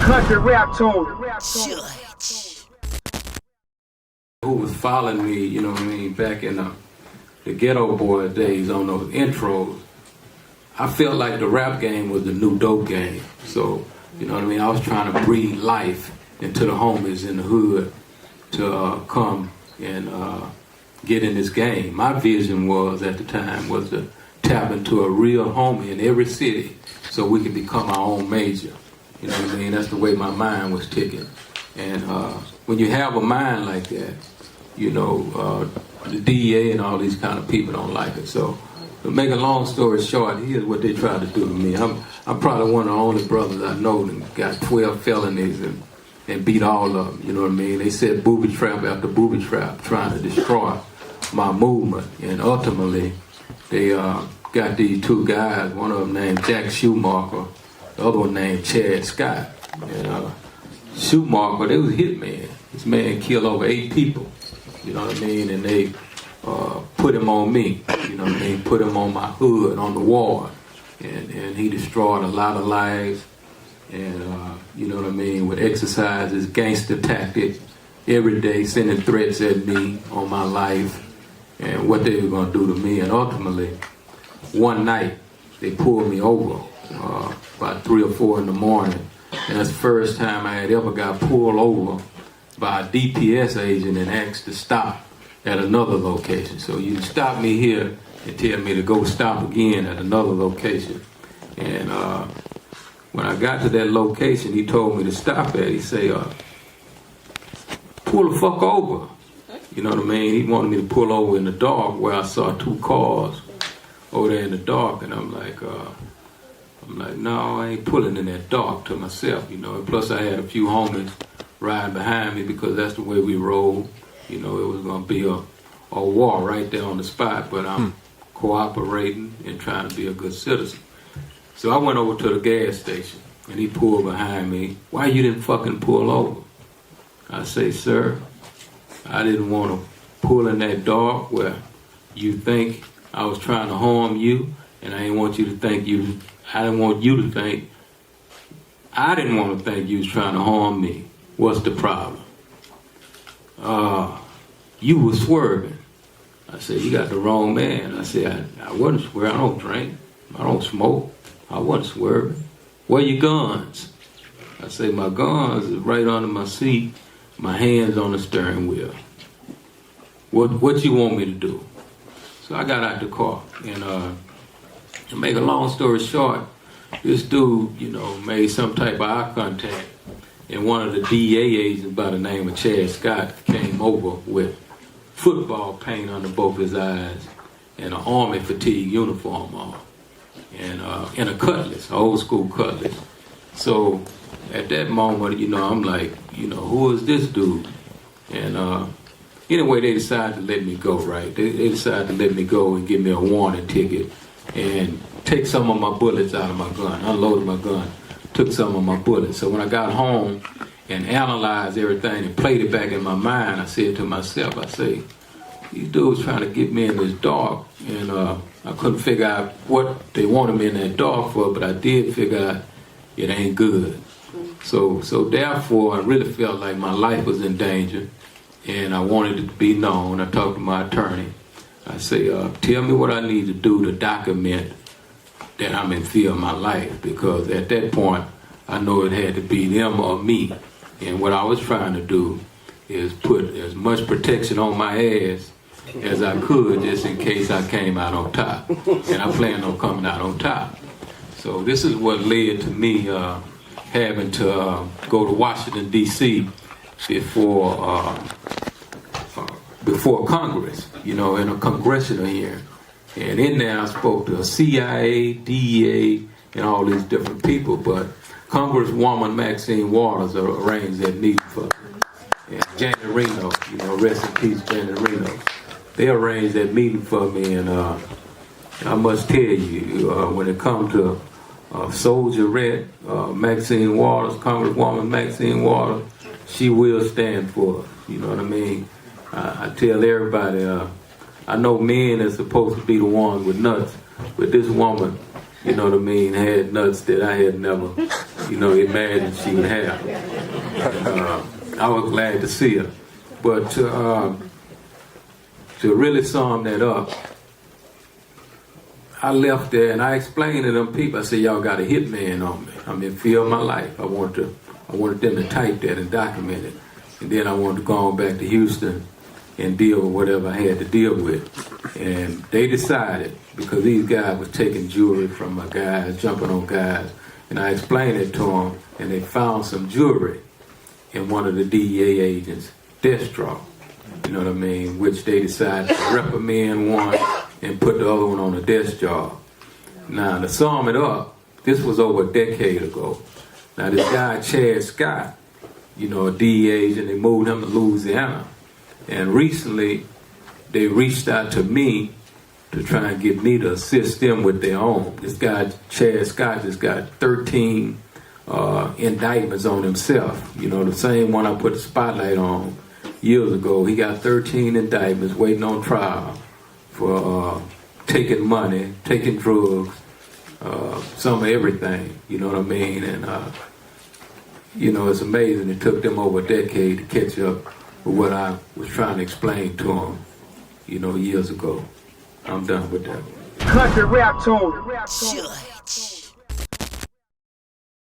country rap tune. Who was following me, you know what I mean, back in the Ghetto Boy days on those intros, I felt like the rap game was the new dope game. So, you know what I mean, I was trying to breathe life into the homies in the hood to come and get in this game. My vision was, at the time, was to tap into a real homie in every city so we could become our own major. You know what I mean? That's the way my mind was ticking. And when you have a mind like that, you know, the DEA and all these kind of people don't like it. So, to make a long story short, here's what they tried to do to me. I'm probably one of the only brothers I know that got 12 felonies and beat all of them, you know what I mean? They said booby trap after booby trap trying to destroy my movement. And ultimately, they got these two guys, one of them named Jack Schumacher, the other one named Chad Scott. And Schumacher, they was a hitman. This man killed over 8 people, you know what I mean? And they put him on me, you know what I mean? Put him on my hood, on the ward. And he destroyed a lot of lives. And, you know what I mean, would exercise his gangster tactic every day, sending threats at me on my life and what they were going to do to me. And ultimately, one night, they pulled me over about 3 or 4 in the morning. And that's the first time I had ever got pulled over by a DPS agent and asked to stop at another location. So you stop me here and tell me to go stop again at another location. And when I got to that location, he told me to stop at. He said, pull the fuck over. You know what I mean? He wanted me to pull over in the dark where I saw 2 cars over there in the dark. And I'm like, no, I ain't pulling in that dark to myself, you know. And plus I had a few homies riding behind me because that's the way we roll. You know, it was going to be a war right there on the spot, but I'm cooperating and trying to be a good citizen. So I went over to the gas station, and he pulled behind me. Why you didn't fucking pull over? I say, sir, I didn't want to pull in that dark where you think I was trying to harm you, and I didn't want you to think I didn't want you to think you was trying to harm me. What's the problem? You were swerving. I said, you got the wrong man. I said, I wasn't swerving. I don't drink. I don't smoke. I wasn't swerving. Where your guns? I say, my guns is right under my seat, my hands on the steering wheel. What you want me to do? So I got out the car. And to make a long story short, this dude, you know, made some type of eye contact. And one of the DEA agents by the name of Chad Scott came over with football paint under both his eyes and an army fatigue uniform on. And a cutlass, an old school cutlass. So at that moment, you know, I'm like, you know, who is this dude? And anyway, they decided to let me go, right? They decided to let me go and give me a warning ticket and take some of my bullets out of my gun, unloaded my gun, took some of my bullets. So when I got home and analyzed everything and played it back in my mind, I said to myself, I say, these dudes trying to get me in this dark, and I couldn't figure out what they wanted me in that dark for, but I did figure out it ain't good. So therefore, I really felt like my life was in danger, and I wanted it to be known. I talked to my attorney. I say, tell me what I need to do to document that I'm in fear of my life, because at that point, I know it had to be them or me. And what I was trying to do is put as much protection on my ass as I could, just in case I came out on top. And I planned on coming out on top. So this is what led to me having to go to Washington, D.C. before Congress, you know, in a Congressional hearing. And in there I spoke to CIA, DEA, and all these different people, but Congress Woman Maxine Waters arranged that meeting for me. And Janet Reno, you know, rest in peace, Janet Reno. They arranged that meeting for me, and I must tell you, when it comes to Soldierette, Maxine Waters, Congresswoman Maxine Waters, she will stand for us, you know what I mean? I tell everybody, I know men are supposed to be the ones with nuts, but this woman you know what I mean, had nuts that I had never, you know, imagined she would have. I was glad to see her. But to really sum that up, I left there and I explained to them people, I said, y'all got a hitman on me. I mean, feel my life. I wanted them to type that and document it. And then I wanted to go on back to Houston and deal with whatever I had to deal with. And they decided, because these guys were taking jewelry from my guys, jumping on guys, and I explained it to them, and they found some jewelry in one of the DEA agents' desk drawer, you know what I mean, which they decided to reprimand one and put the other one on a desk job. Now, to sum it up, this was over a decade ago. Now, this guy, Chad Scott, you know, a DEA agent, they moved him to Louisiana. And recently, they reached out to me to try and get me to assist them with their own. This guy, Chad Scott, just got 13 indictments on himself. You know, the same one I put the spotlight on years ago. He got 13 indictments waiting on trial for taking money, taking drugs, some of everything, you know what I mean? And, you know, it's amazing. It took them over a decade to catch up with what I was trying to explain to them, you know, years ago. I'm done with that. Country rap tune.